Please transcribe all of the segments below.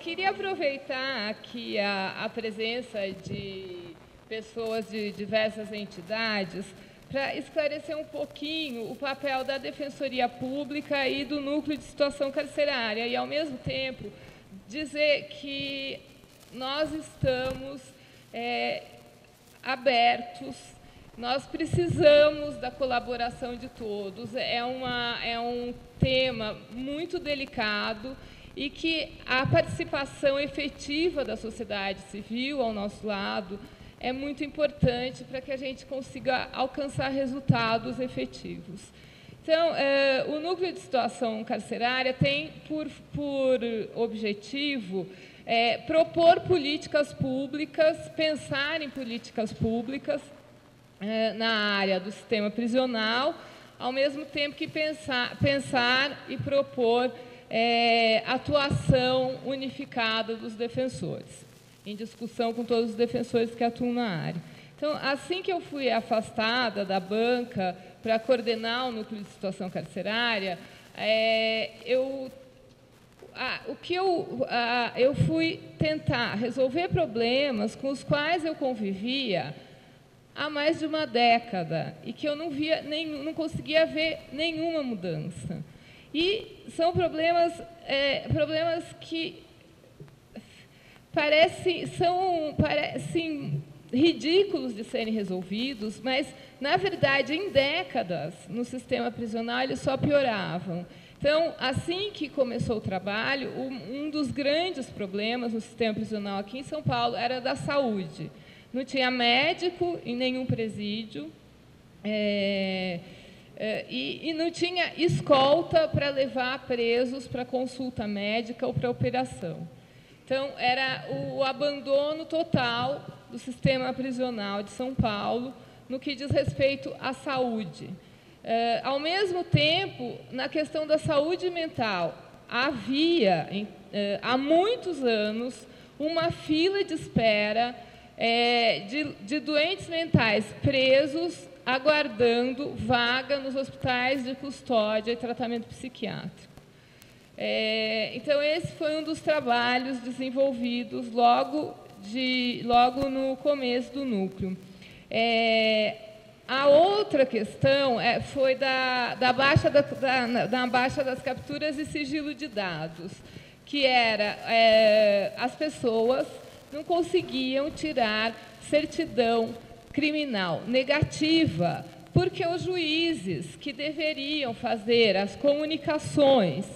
queria aproveitar aqui a presença de pessoas de diversas entidades para esclarecer um pouquinho o papel da Defensoria Pública e do Núcleo de Situação Carcerária e, ao mesmo tempo, dizer que nós estamos abertos, nós precisamos da colaboração de todos, é um tema muito delicado e que a participação efetiva da sociedade civil ao nosso lado é muito importante para que a gente consiga alcançar resultados efetivos. Então, o Núcleo de Situação Carcerária tem por objetivo propor políticas públicas, pensar em políticas públicas na área do sistema prisional, ao mesmo tempo que pensar e propor atuação unificada dos defensores, em discussão com todos os defensores que atuam na área. Então, assim que eu fui afastada da banca para coordenar o Núcleo de Situação Carcerária, eu fui tentar resolver problemas com os quais eu convivia há mais de uma década e que eu não conseguia ver nenhuma mudança. E são problemas que parecem ridículos de serem resolvidos, mas, na verdade, em décadas, no sistema prisional, eles só pioravam. Então, assim que começou o trabalho, um dos grandes problemas no sistema prisional aqui em São Paulo era da saúde. Não tinha médico em nenhum presídio, e não tinha escolta para levar presos para consulta médica ou para operação. Então, era o abandono total do sistema prisional de São Paulo no que diz respeito à saúde. Ao mesmo tempo, na questão da saúde mental, havia, há muitos anos, uma fila de espera de doentes mentais presos, aguardando vaga nos hospitais de custódia e tratamento psiquiátrico. Então, esse foi um dos trabalhos desenvolvidos logo no começo do núcleo. A outra questão foi da baixa das capturas e sigilo de dados, que era as pessoas não conseguiam tirar certidão criminal negativa, porque os juízes que deveriam fazer as comunicações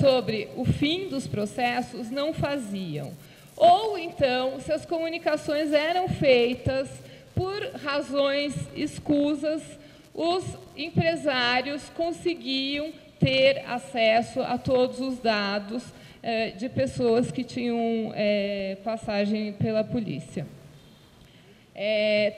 sobre o fim dos processos não faziam. Ou, então, se as comunicações eram feitas por razões escusas, os empresários conseguiam ter acesso a todos os dados de pessoas que tinham passagem pela polícia.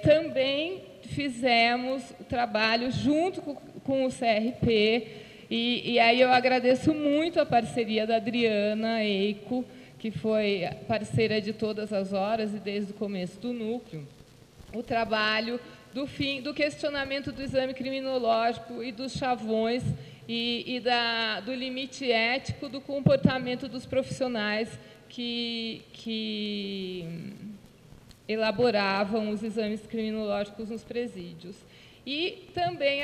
Também fizemos o trabalho junto com o CRP, e aí eu agradeço muito a parceria da Adriana Eico, que foi parceira de todas as horas e desde o começo do núcleo, o trabalho do questionamento do exame criminológico e dos chavões e do limite ético do comportamento dos profissionais que elaboravam os exames criminológicos nos presídios. E também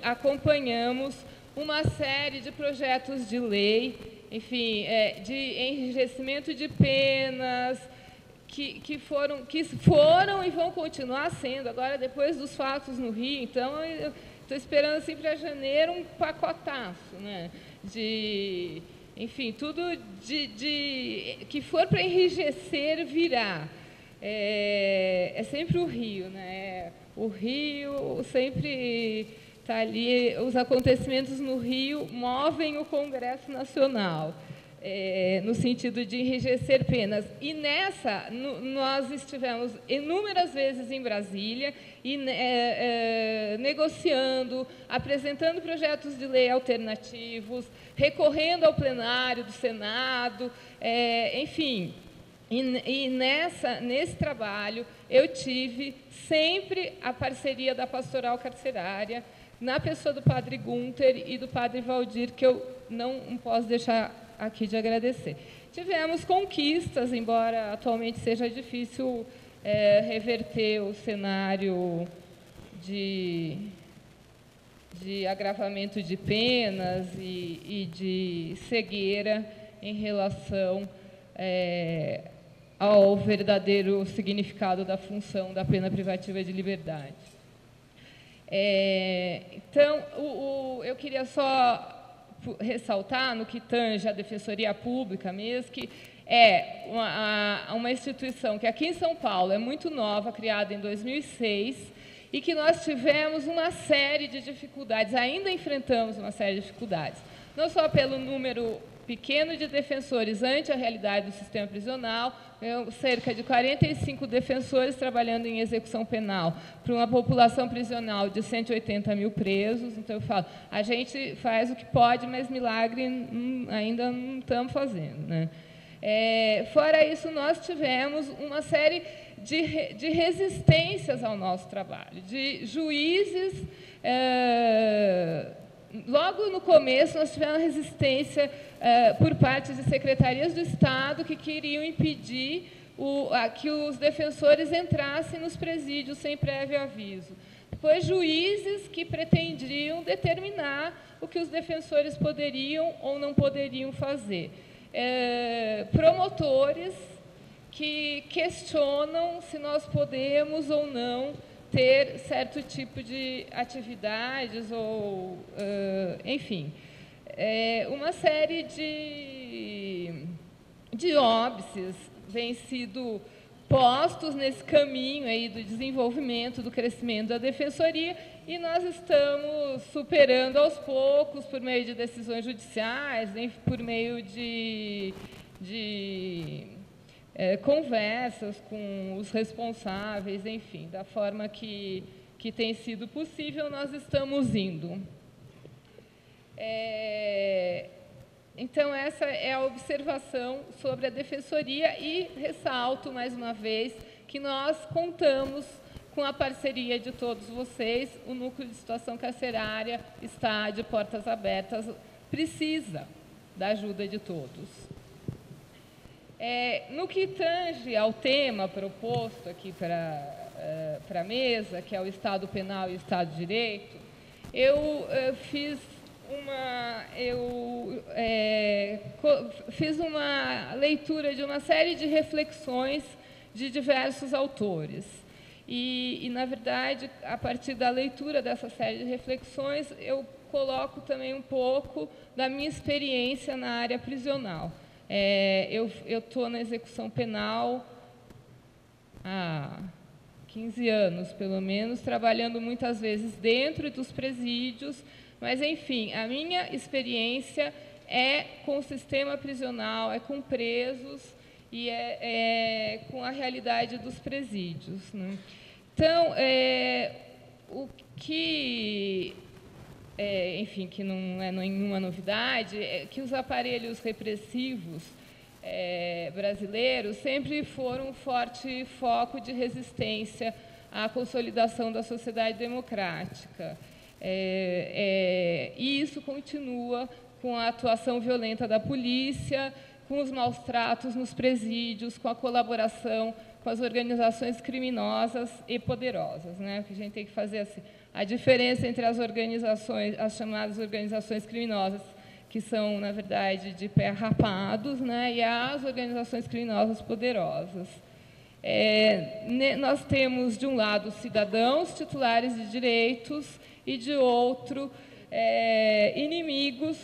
acompanhamos uma série de projetos de lei, enfim, de enrijecimento de penas, que foram e vão continuar sendo, agora, depois dos fatos no Rio. Então, eu estou esperando, assim, para janeiro, um pacotaço, né? Enfim, tudo que for para enrijecer, virá. É sempre o Rio, né? O Rio sempre está ali, os acontecimentos no Rio movem o Congresso Nacional, no sentido de enrijecer penas. E nós estivemos inúmeras vezes em Brasília, negociando, apresentando projetos de lei alternativos, recorrendo ao plenário do Senado, enfim. E nesse trabalho, eu tive sempre a parceria da Pastoral Carcerária, na pessoa do padre Gunther e do padre Valdir, que eu não posso deixar aqui de agradecer. Tivemos conquistas, embora atualmente seja difícil reverter o cenário de agravamento de penas e de cegueira em relação ao verdadeiro significado da função da pena privativa de liberdade. Então, eu queria só ressaltar, no que tange a Defensoria Pública mesmo, que é uma instituição que aqui em São Paulo é muito nova, criada em 2006, e que nós tivemos uma série de dificuldades, ainda enfrentamos uma série de dificuldades, não só pelo número pequeno de defensores ante a realidade do sistema prisional, cerca de 45 defensores trabalhando em execução penal para uma população prisional de 180 mil presos. Então, eu falo, a gente faz o que pode, mas milagre ainda não estamos fazendo, né? Fora isso, nós tivemos uma série de resistências ao nosso trabalho, de juízes. Logo no começo, nós tivemos resistência por parte de secretarias do Estado que queriam impedir que os defensores entrassem nos presídios sem prévio aviso. Depois, juízes que pretendiam determinar o que os defensores poderiam ou não poderiam fazer. Promotores que questionam se nós podemos ou não ter certo tipo de atividades ou, enfim, uma série de óbices vêm sido postos nesse caminho aí do desenvolvimento, do crescimento da Defensoria, e nós estamos superando aos poucos, por meio de decisões judiciais, por meio de conversas com os responsáveis, enfim, da forma que tem sido possível, nós estamos indo. Então, essa é a observação sobre a Defensoria e ressalto, mais uma vez, que nós contamos com a parceria de todos vocês. O Núcleo de Situação Carcerária está de portas abertas, precisa da ajuda de todos. No que tange ao tema proposto aqui para a mesa, que é o Estado Penal e o Estado de Direito, eu fiz uma leitura de uma série de reflexões de diversos autores. E, na verdade, a partir da leitura dessa série de reflexões, eu coloco também um pouco da minha experiência na área prisional. Eu estou na execução penal há 15 anos, pelo menos, trabalhando muitas vezes dentro dos presídios, mas, enfim, a minha experiência é com o sistema prisional, é com presos e é com a realidade dos presídios, né? Então, o que... enfim, que não é nenhuma novidade, é que os aparelhos repressivos brasileiros sempre foram um forte foco de resistência à consolidação da sociedade democrática. E isso continua com a atuação violenta da polícia, com os maus tratos nos presídios, com a colaboração com as organizações criminosas e poderosas, né? Porque a gente tem que fazer assim, a diferença entre as organizações, as chamadas organizações criminosas, que são, na verdade, de pé rapados, né? E as organizações criminosas poderosas. Nós temos, de um lado, cidadãos titulares de direitos e, de outro, inimigos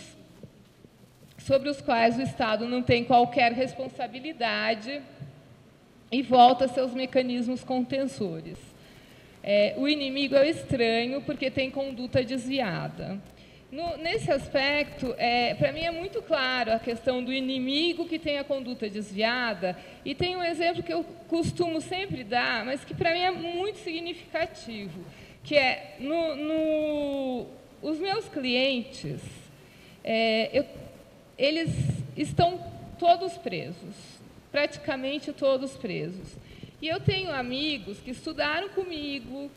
sobre os quais o Estado não tem qualquer responsabilidade e volta a seus mecanismos contensores. O inimigo é o estranho porque tem conduta desviada. Nesse aspecto, para mim é muito claro a questão do inimigo que tem a conduta desviada, e tem um exemplo que eu costumo sempre dar, mas que para mim é muito significativo, que é, os meus clientes, eles estão todos presos, praticamente todos presos. E eu tenho amigos que estudaram comigo,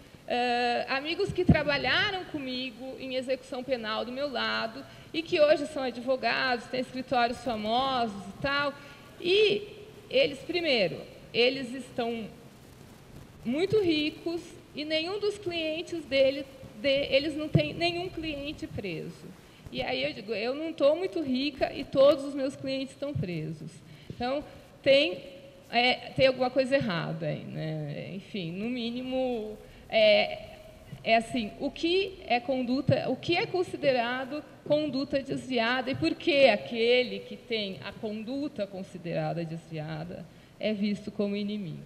amigos que trabalharam comigo em execução penal do meu lado e que hoje são advogados, têm escritórios famosos e tal. E eles, primeiro, eles estão muito ricos e nenhum dos clientes eles não têm nenhum cliente preso. E aí eu digo, eu não estou muito rica e todos os meus clientes estão presos. Então, tem alguma coisa errada aí, né? Enfim, no mínimo, assim, o que é considerado conduta desviada e por que aquele que tem a conduta considerada desviada é visto como inimigo,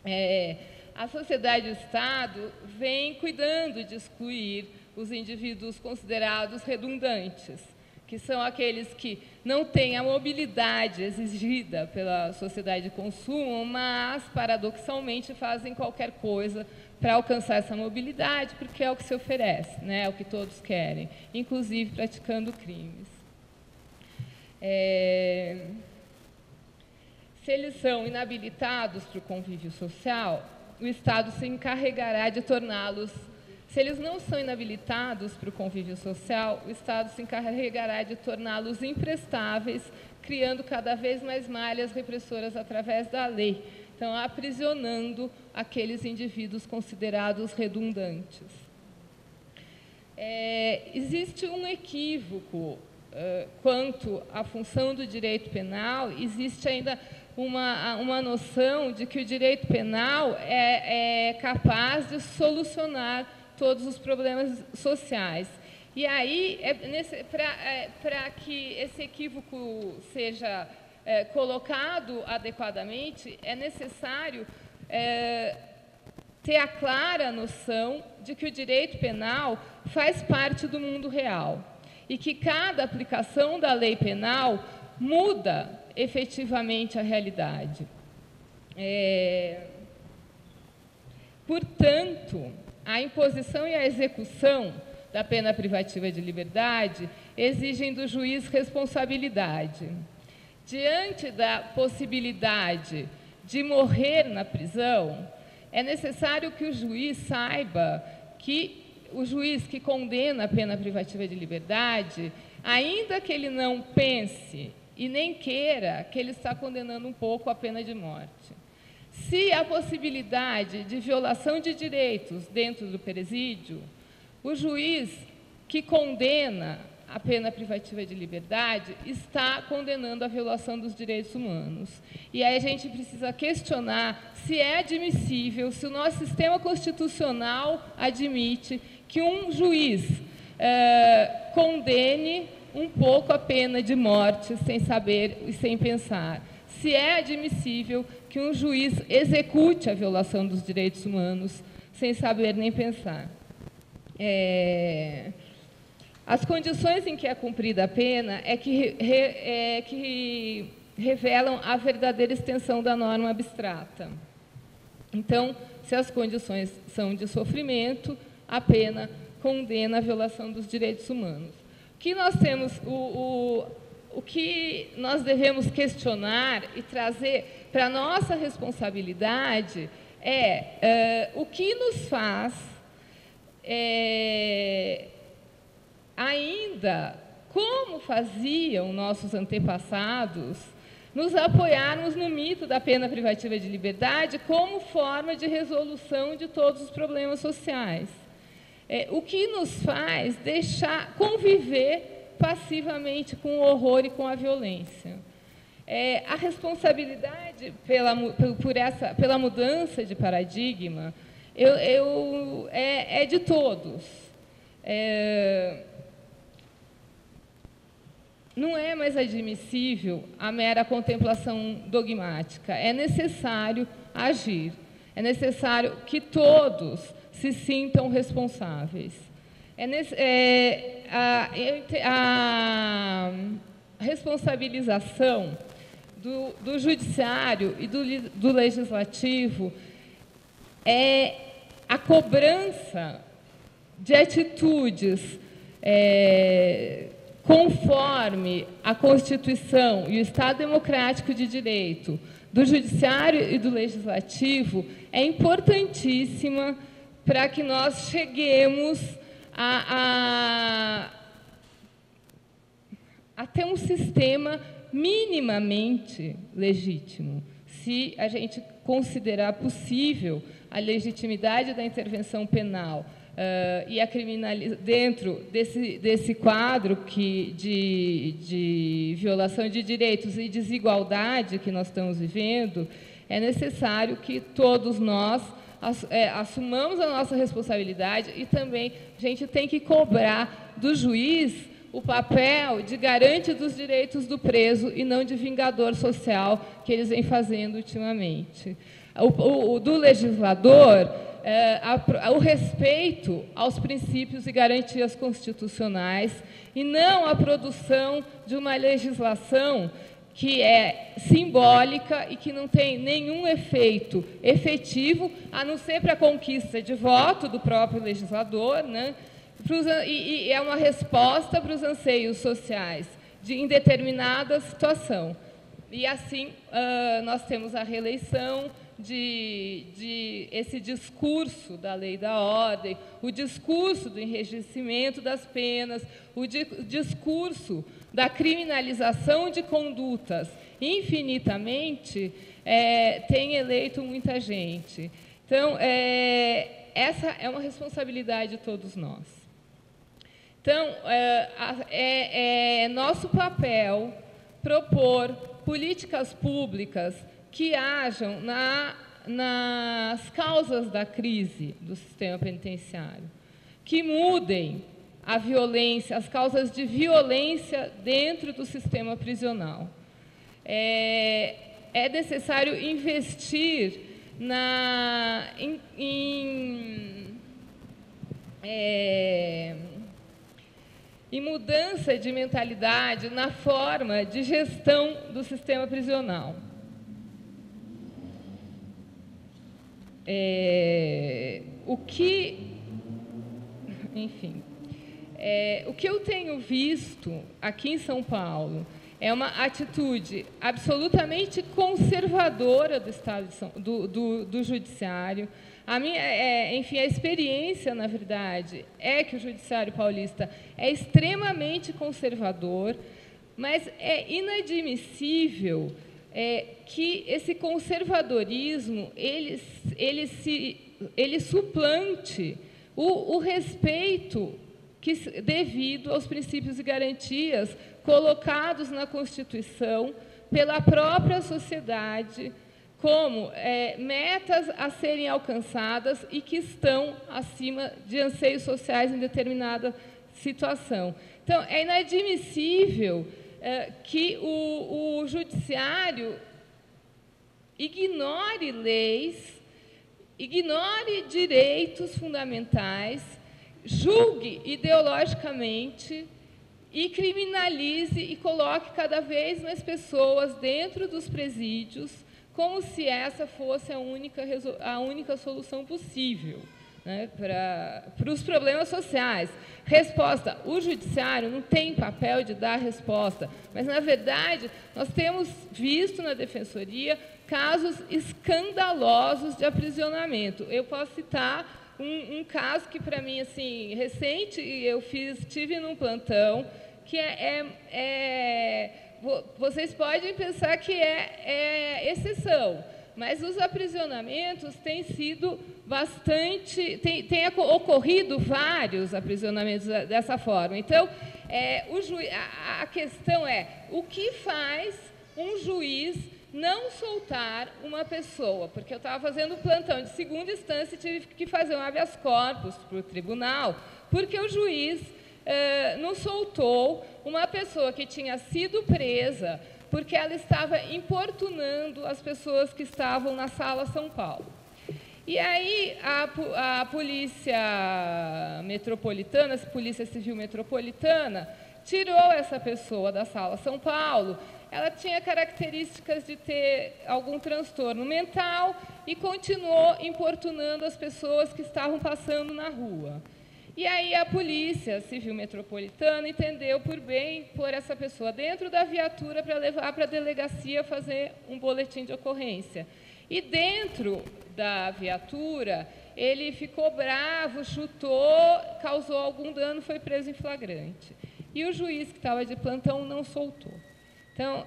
né? A sociedade e o Estado vêm cuidando de excluir os indivíduos considerados redundantes, que são aqueles que não têm a mobilidade exigida pela sociedade de consumo, mas, paradoxalmente, fazem qualquer coisa para alcançar essa mobilidade, porque é o que se oferece, né? É o que todos querem, inclusive praticando crimes. Se eles são inabilitados para o convívio social, o Estado se encarregará de torná-los. Se eles não são inabilitados para o convívio social, o Estado se encarregará de torná-los imprestáveis, criando cada vez mais malhas repressoras através da lei, então aprisionando aqueles indivíduos considerados redundantes. Existe um equívoco quanto à função do direito penal, existe ainda uma noção de que o direito penal é capaz de solucionar todos os problemas sociais. E aí, para que esse equívoco seja colocado adequadamente, é necessário ter a clara noção de que o direito penal faz parte do mundo real e que cada aplicação da lei penal muda efetivamente a realidade. Portanto, a imposição e a execução da pena privativa de liberdade exigem do juiz responsabilidade. Diante da possibilidade de morrer na prisão, é necessário que o juiz saiba que o juiz que condena a pena privativa de liberdade, ainda que ele não pense e nem queira, que ele está condenando um pouco a pena de morte. Se há possibilidade de violação de direitos dentro do presídio, o juiz que condena a pena privativa de liberdade está condenando a violação dos direitos humanos. E aí a gente precisa questionar se é admissível, se o nosso sistema constitucional admite que um juiz condene um pouco a pena de morte sem saber e sem pensar. Se é admissível que um juiz execute a violação dos direitos humanos sem saber nem pensar. As condições em que é cumprida a pena que revelam a verdadeira extensão da norma abstrata. Então, se as condições são de sofrimento, a pena condena a violação dos direitos humanos. O que nós temos, o que nós devemos questionar e trazer para a nossa responsabilidade o que nos faz ainda, como faziam nossos antepassados, nos apoiarmos no mito da pena privativa de liberdade como forma de resolução de todos os problemas sociais. O que nos faz conviver passivamente com o horror e com a violência. A responsabilidade pela mudança de paradigma é de todos. Não é mais admissível a mera contemplação dogmática. É necessário agir. É necessário que todos se sintam responsáveis. A responsabilização do judiciário e do legislativo é a cobrança de atitudes conforme a Constituição e o Estado Democrático de Direito do Judiciário e do Legislativo é importantíssima para que nós cheguemos a ter um sistema minimamente legítimo, se a gente considerar possível a legitimidade da intervenção penal e a criminalização dentro desse quadro de violação de direitos e desigualdade que nós estamos vivendo, é necessário que todos nós assumamos a nossa responsabilidade e também a gente tem que cobrar do juiz o papel de garante dos direitos do preso e não de vingador social que eles vêm fazendo ultimamente. Do legislador, o respeito aos princípios e garantias constitucionais e não a produção de uma legislação que é simbólica e que não tem nenhum efeito efetivo, a não ser para a conquista de voto do próprio legislador, né? E é uma resposta para os anseios sociais em determinada situação. E, assim, nós temos a reeleição de esse discurso da lei da ordem, o discurso do enrijecimento das penas, o discurso da criminalização de condutas infinitamente tem eleito muita gente. Então, essa é uma responsabilidade de todos nós. Então, é nosso papel propor políticas públicas que ajam nas causas da crise do sistema penitenciário, que mudem a violência, as causas de violência dentro do sistema prisional. É necessário investir em mudança de mentalidade na forma de gestão do sistema prisional. O que eu tenho visto aqui em São Paulo é uma atitude absolutamente conservadora do Estado do Judiciário. Enfim, a experiência, na verdade, é que o Judiciário paulista é extremamente conservador, mas é inadmissível que esse conservadorismo ele suplante o respeito devido aos princípios e garantias colocados na Constituição pela própria sociedade como metas a serem alcançadas e que estão acima de anseios sociais em determinada situação. Então, é inadmissível que o judiciário ignore leis, ignore direitos fundamentais, julgue ideologicamente e criminalize e coloque cada vez mais pessoas dentro dos presídios, como se essa fosse a única solução possível, né, para os problemas sociais. Resposta: o judiciário não tem papel de dar resposta, mas, na verdade, nós temos visto na Defensoria casos escandalosos de aprisionamento. Eu posso citar um caso que, para mim, assim, recente, eu tive num plantão, que vocês podem pensar que é exceção, mas os aprisionamentos têm sido bastante... Tem ocorrido vários aprisionamentos dessa forma. Então, a questão é o que faz um juiz não soltar uma pessoa, porque eu estava fazendo plantão de segunda instância e tive que fazer um habeas corpus para o tribunal, porque o juiz não soltou uma pessoa que tinha sido presa porque ela estava importunando as pessoas que estavam na Sala São Paulo. E aí a Polícia Metropolitana, a Polícia Civil Metropolitana, tirou essa pessoa da Sala São Paulo. Ela tinha características de ter algum transtorno mental e continuou importunando as pessoas que estavam passando na rua. E aí a Polícia Civil Metropolitana entendeu por bem pôr essa pessoa dentro da viatura para levar para a delegacia fazer um boletim de ocorrência. E dentro da viatura, ele ficou bravo, chutou, causou algum dano, foi preso em flagrante. E o juiz que estava de plantão não soltou. Então,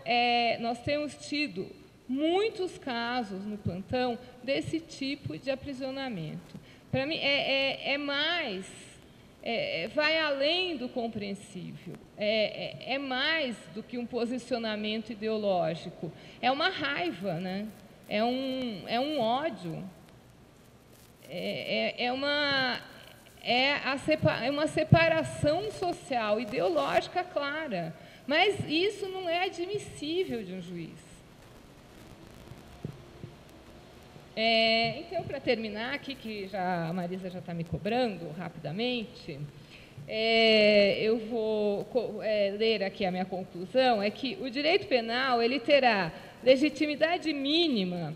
nós temos tido muitos casos no plantão desse tipo de aprisionamento. Para mim, vai além do compreensível, é mais do que um posicionamento ideológico, é uma raiva, né? É um ódio, é uma separação social, ideológica clara, mas isso não é admissível de um juiz. Então, para terminar aqui, que a Marisa já está me cobrando rapidamente, eu vou ler aqui a minha conclusão, é que o direito penal ele terá legitimidade mínima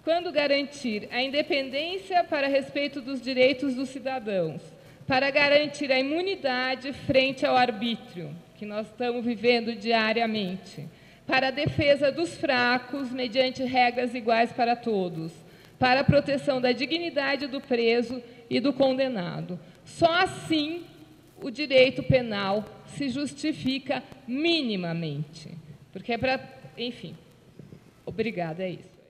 quando garantir a independência para respeito dos direitos dos cidadãos, para garantir a imunidade frente ao arbítrio, que nós estamos vivendo diariamente, para a defesa dos fracos mediante regras iguais para todos, para a proteção da dignidade do preso e do condenado. Só assim o direito penal se justifica minimamente. Porque é para... Enfim, obrigada, é isso.